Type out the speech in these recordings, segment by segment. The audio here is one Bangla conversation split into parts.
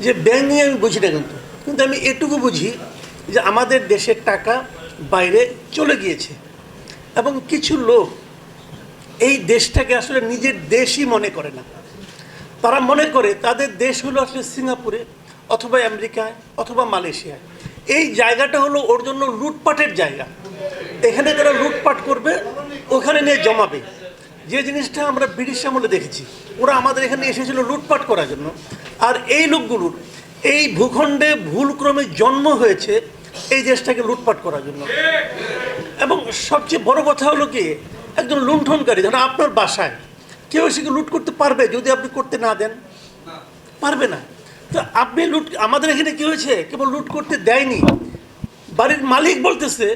যে ব্যাংক নিয়ে আমি বুঝি না, কিন্তু কিন্তু আমি এটুকু বুঝি যে আমাদের দেশের টাকা বাইরে চলে গিয়েছে এবং কিছু লোক এই দেশটাকে আসলে নিজের দেশই মনে করে না। তারা মনে করে তাদের দেশ হলো আসলে সিঙ্গাপুরে অথবা আমেরিকায় অথবা মালয়েশিয়ায়। এই জায়গাটা হলো ওর জন্য লুটপাটের জায়গা। এখানে তারা লুটপাট করবে, ওখানে নিয়ে জমাবে। যে জিনিসটা আমরা ব্রিটিশ আমলে দেখেছি, ওরা আমাদের এখানে এসেছিল লুটপাট করার জন্য। আর এই লোকগুলোর এই ভূখণ্ডে ভুলক্রমে জন্ম হয়েছে এই দেশটাকে লুটপাট করার জন্য। এবং সবচেয়ে বড় কথা হলো কি, একজন লুণ্ঠনকারী ধরুন আপনার বাসায় কেউ সেকে লুট করতে পারবে যদি আপনি করতে না দেন? পারবে না। তো আপনি লুট, আমাদের এখানে কী হয়েছে, কেবল লুট করতে দেয়নি, বাড়ির মালিক বলতেছে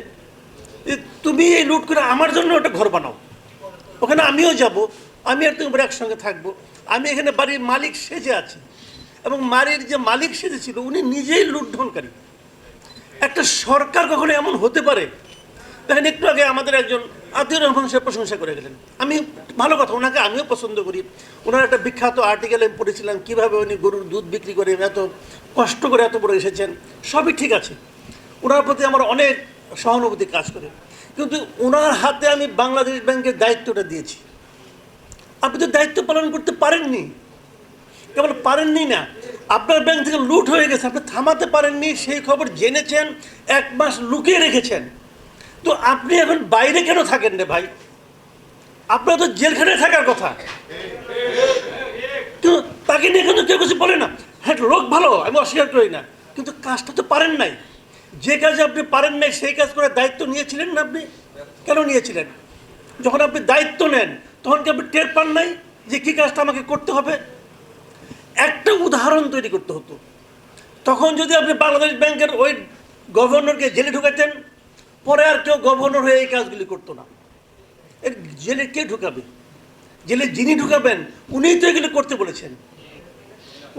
যে তুমি এই লুট করে আমার জন্য একটা ঘর বানাও, ওখানে আমিও যাব, আমি আর তুমি একসঙ্গে থাকবো। আমি এখানে বাড়ির মালিক সেজে আছি এবং বাড়ির যে মালিক সেজেছিল উনি নিজেই লুণ্ঠনকারী। একটা সরকার কখনো এমন হতে পারে? দেখেন, একটু আগে আমাদের একজন আত্মীয় রহমান সাহেব প্রশংসা করে গেলেন। আমি ভালো কথা, ওনাকে আমিও পছন্দ করি। ওনার একটা বিখ্যাত আর্টিকেল আমি পড়েছিলাম, কীভাবে উনি গরুর দুধ বিক্রি করে এত কষ্ট করে এত বড় এসেছেন। সবই ঠিক আছে, ওনার প্রতি আমার অনেক সহানুভূতি কাজ করে। কিন্তু ওনার হাতে আমি বাংলাদেশ ব্যাংকের দায়িত্বটা দিয়েছি। আপনি তো দায়িত্ব পালন করতে পারেননি। কেবল পারেননি না, আপনার ব্যাংক থেকে লুট হয়ে গেছে, আপনি থামাতে পারেননি, সেই খবর জেনেছেন, 1 মাস লুকিয়ে রেখেছেন। তো আপনি এখন বাইরে কেন থাকেন রে ভাই? আপনার তো জেলখানায় থাকার কথা। কিন্তু তাকে নিয়ে কিন্তু কেউ কিছু বলে না। হ্যাঁ, লোক ভালো, আমি অস্বীকার করি না, কিন্তু কাজটা তো পারেন নাই। যে কাজে আপনি পারেন নাই সেই কাজ করার দায়িত্ব নিয়েছিলেন না আপনি? কেন নিয়েছিলেন? যখন আপনি দায়িত্ব নেন তখন কি আপনি টের পান নাই যে কী কাজটা আমাকে করতে হবে? একটা উদাহরণ তৈরি করতে হতো। তখন যদি আপনি বাংলাদেশ ব্যাংকের ওই গভর্নরকে জেলে ঢুকাতেন, পরে আর কেউ গভর্নর হয়ে এই কাজগুলি করতো না। এর জেলে কে ঢুকাবে? জেলে যিনি ঢুকাবেন উনিই তো এগুলো করতে বলেছেন।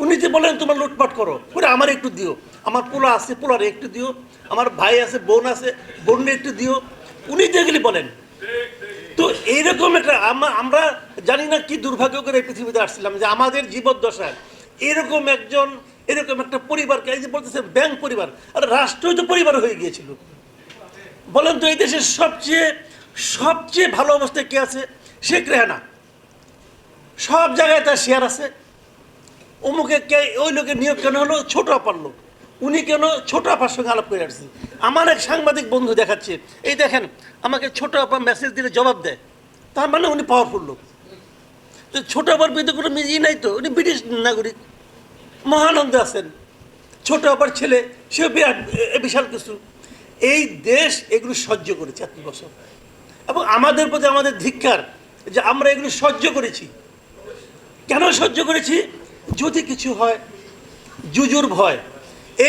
উনি তো বলেন তোমার লুটপাট করো, করে আমার একটু দিও, আমার পোলা আছে পোলারে একটু দিও, আমার ভাই আছে বোন আছে বোনরে একটু দিও, উনি তো এগুলি বলেন। তো এইরকম একটা আমরা জানি না কি দুর্ভাগ্য করে এই পৃথিবীতে আসছিলাম যে আমাদের জীবদ্দশায় এরকম একজন, এরকম একটা পরিবারকে, এই যে বলতেছে ব্যাংক পরিবার, আর রাষ্ট্রই তো পরিবার হয়ে গিয়েছিল। বলেন তো এই দেশের সবচেয়ে সবচেয়ে ভালো অবস্থায় কে আছে? শেখ রেহানা, সব জায়গায় তার শেয়ার আছে। অমুকে কে, ওই লোকের নিয়োগ কেন হলো? ছোট আপার লোক, উনি কেন ছোট আপার সঙ্গে আলাপ করে আসছে। আমার এক সাংবাদিক বন্ধু দেখাচ্ছে, এই দেখেন আমাকে ছোট আপা মেসেজ দিলে জবাব দেয়, তার মানে উনি পাওয়ারফুল লোক। তো ছোট আপার বিরুদ্ধে কোনো নাই তো, উনি ব্রিটিশ নাগরিক, মহানন্দে আছেন। ছোট আপার ছেলে, সে বিরাট বিশাল কিছু। এই দেশ এগুলো সহ্য করেছে এত বছর, এবং আমাদের প্রতি আমাদের ধিক্কার যে আমরা এগুলো সহ্য করেছি। কেন সহ্য করেছি? যদি কিছু হয়, জুজুর ভয়।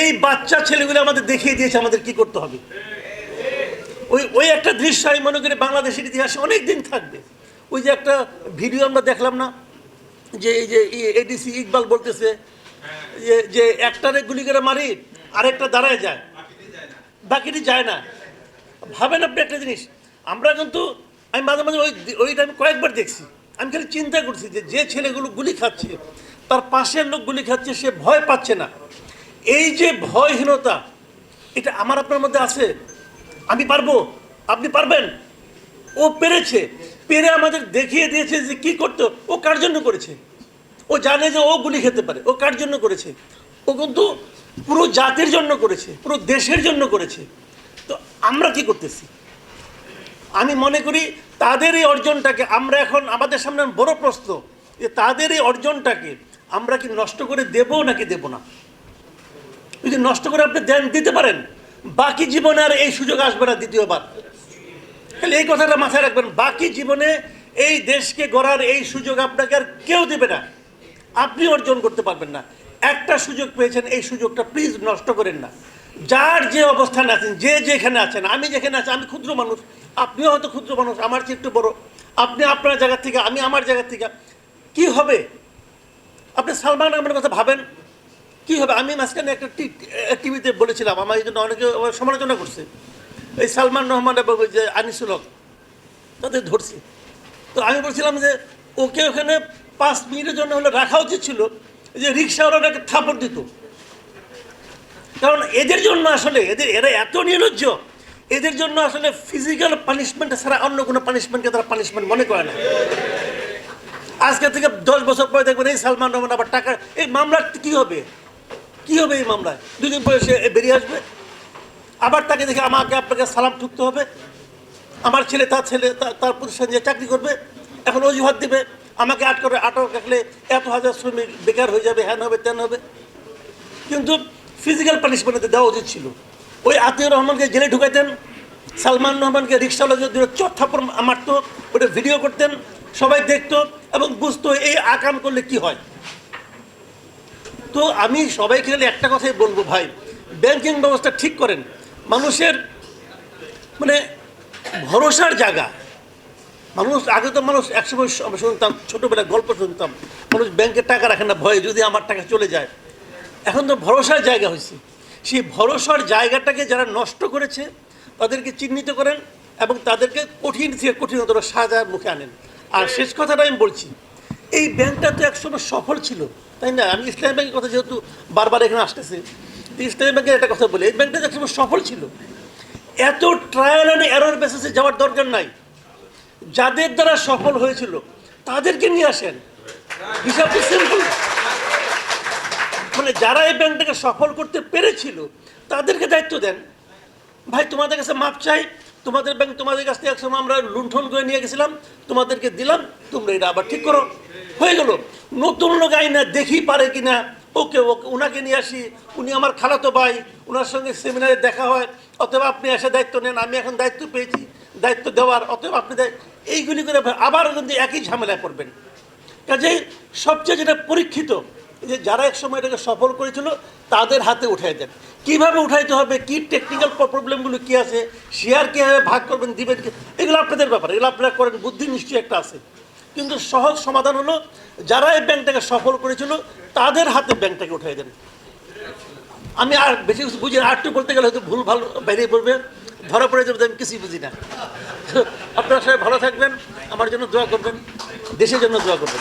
এই বাচ্চা ছেলেগুলো আমাদের দেখিয়ে দিয়েছে আমাদের কি করতে হবে। ওই ওই একটা দৃশ্য আমি মনে করি বাংলাদেশের ইতিহাসে অনেক দিন থাকবে। ওই যে একটা ভিডিও আমরা দেখলাম না, যে এই যে এডিসি ইকবাল বলতেছে যে একটারে গুলি করে মারি আরেকটা দাঁড়ায় যায়, বাকিটি যায় না। ভাবেন আপনি একটা জিনিস, আমরা কিন্তু, আমি মাঝে মাঝে ওইটা আমি কয়েকবার দেখছি। আমি খালি চিন্তা করছি যে যে ছেলেগুলো গুলি খাচ্ছে, তার পাশের লোক গুলি খাচ্ছে, সে ভয় পাচ্ছে না। এই যে ভয়হীনতা, এটা আমার আপনার মধ্যে আছে। আমি পারবো, আপনি পারবেন। ও পেরেছে, পেরে আমাদের দেখিয়ে দিয়েছে যে কী করতে। ও কার জন্য করেছে? ও জানে যে ও গুলি খেতে পারে। ও কার জন্য করেছে? ও কিন্তু পুরো জাতির জন্য করেছে, পুরো দেশের জন্য করেছে। তো আমরা কি করতেছি? আমি মনে করি তাদের এই অর্জনটাকে আমরা এখন, আমাদের সামনে বড় প্রশ্ন যে তাদের এই অর্জনটাকে আমরা কি নষ্ট করে দেব নাকি দেব না। যদি নষ্ট করে আপনি দিতে পারেন, বাকি জীবনে আর এই সুযোগ আসবে না দ্বিতীয়বার। তাহলে এই কথাটা মাথায় রাখবেন, বাকি জীবনে এই দেশকে গড়ার এই সুযোগ আপনাকে আর কেউ দেবে না, আপনি অর্জন করতে পারবেন না। একটা সুযোগ পেয়েছেন, এই সুযোগটা প্লিজ নষ্ট করেন না। যার যে অবস্থানে আছেন, যে যেখানে আছেন, আমি যেখানে আছি, আমি ক্ষুদ্র মানুষ, আপনিও হয়তো ক্ষুদ্র মানুষ, আমার চেয়ে একটু বড়, আপনি আপনার জায়গা থেকে, আমি আমার জায়গা থেকে। কি হবে? আপনি সালমান আহমেদের কথা ভাবেন, কি হবে? আমি মাঝখানে একটা টিভিতে বলেছিলাম, আমার এই জন্য অনেকে সমালোচনা করছে, এই সালমান রহমান এবং ওই যে আনিসুল হক, তাদের ধরছে। তো আমি বলছিলাম যে ওকে ওখানে 5 মিনিটের জন্য হলে রাখা উচিত ছিল, যে রিক্সাওয়ালাটাকে থাপড় দিত। কারণ এদের জন্য আসলে এরা এত নির্লজ্জ, এদের জন্য আসলে ফিজিক্যাল পানিশমেন্ট ছাড়া অন্য কোনো পানিশমেন্টকে তারা পানিশমেন্ট মনে করে না। আজকে থেকে 10 বছর পরে দেখবেন এই সালমান রহমান আবার টাকা, এই মামলার কি হবে, কি হবে এই মামলায়? 2 দিন পরে সে বেরিয়ে আসবে, আবার তাকে দেখে আমাকে আপনাকে সালাম ঠুকতে হবে। আমার ছেলে তার প্রতিষ্ঠান যে চাকরি করবে, এখন অজুহাত দেবে আমাকে আটক রাখলে এত হাজার শ্রমিক বেকার হয়ে যাবে, হ্যান হবে তেন হবে। কিন্তু ফিজিক্যাল পানিশমেন্ট দেওয়া উচিত ছিল। ওই আতিউর রহমানকে জেলে ঢুকাইতেন, সালমান রহমানকে রিক্সাওয়ালা যদি চত্থাপড় মারতো, ওটা ভিডিও করতেন, সবাই দেখতো এবং বুঝতো এই আকাম করলে কি হয়। তো আমি সবাইকে একটা কথাই বলবো, ভাই ব্যাংকিং ব্যবস্থা ঠিক করেন। মানুষের মানে ভরসার জায়গা। আগে তো মানুষ একসময় শুনতাম, ছোটোবেলায় গল্প শুনতাম, মানুষ ব্যাংকে টাকা রাখে না ভয়ে যদি আমার টাকা চলে যায়। এখন তো ভরসার জায়গা হয়েছে। সেই ভরসার জায়গাটাকে যারা নষ্ট করেছে তাদেরকে চিহ্নিত করেন এবং তাদেরকে কঠিন থেকে কঠিনতর সাজার মুখে আনেন। আর শেষ কথাটা আমি বলছি, এই ব্যাংকটা তো একসময় সফল ছিল, তাই না? আমি ইসলামী ব্যাংকের কথা যেহেতু বারবার এখানে আসতেছে, তো ইসলামী ব্যাংকের একটা কথা বলি, এই ব্যাংকটা তো একসময় সফল ছিল। এত ট্রায়াল অ্যান্ড এরর বেসিসে যাওয়ার দরকার নাই। যাদের দ্বারা সফল হয়েছিল তাদেরকে নিয়ে আসেন, হিসাবটা সিম্পল। মানে যারা এই ব্যাংকটাকে সফল করতে পেরেছিল তাদেরকে দায়িত্ব দেন। ভাই তোমাদের কাছে মাপ চাই, তোমাদের ব্যাংক তোমাদের কাছ থেকে একসময় আমরা লুণ্ঠন করে নিয়ে গেছিলাম, তোমাদেরকে দিলাম, তোমরা এটা আবার ঠিক করো, হয়ে গেল। নতুন লোক আইনা দেখি পারে কিনা, ওকে ওনাকে নিয়ে আসি, উনি আমার খালাতো ভাই, ওনার সঙ্গে সেমিনারে দেখা হয়, অথবা আপনি এসে দায়িত্ব নেন, আমি এখন দায়িত্ব পেয়েছি দায়িত্ব দেওয়ার, অথবা আপনি এইগুলি করে আবার কিন্তু একই ঝামেলায় পড়বেন। কাজেই সবচেয়ে যেটা পরীক্ষিত, যে যারা এক সময় এটাকে সফল করেছিল তাদের হাতে উঠাই দেন। কীভাবে উঠাইতে হবে, কি টেকনিক্যাল প্রবলেমগুলো কী আছে, শেয়ার কীভাবে ভাগ করবেন, দিবেন, এগুলো আপনাদের ব্যাপার, এগুলো আপনারা করেন, বুদ্ধি নিশ্চয়ই একটা আছে। কিন্তু সহজ সমাধান হলো যারা এই ব্যাংকটাকে সফল করেছিল তাদের হাতে ব্যাংকটাকে উঠাই দেন। আমি আর বেশি কিছু বুঝি না, আরটু বলতে গেলে হয়তো ভুল ভালো বেরিয়ে পড়বে, ধরা পড়ে যাবে, আমি কিছুই বুঝি না। আপনারা সবাই ভালো থাকবেন, আমার জন্য দোয়া করবেন, দেশের জন্য দোয়া করবেন।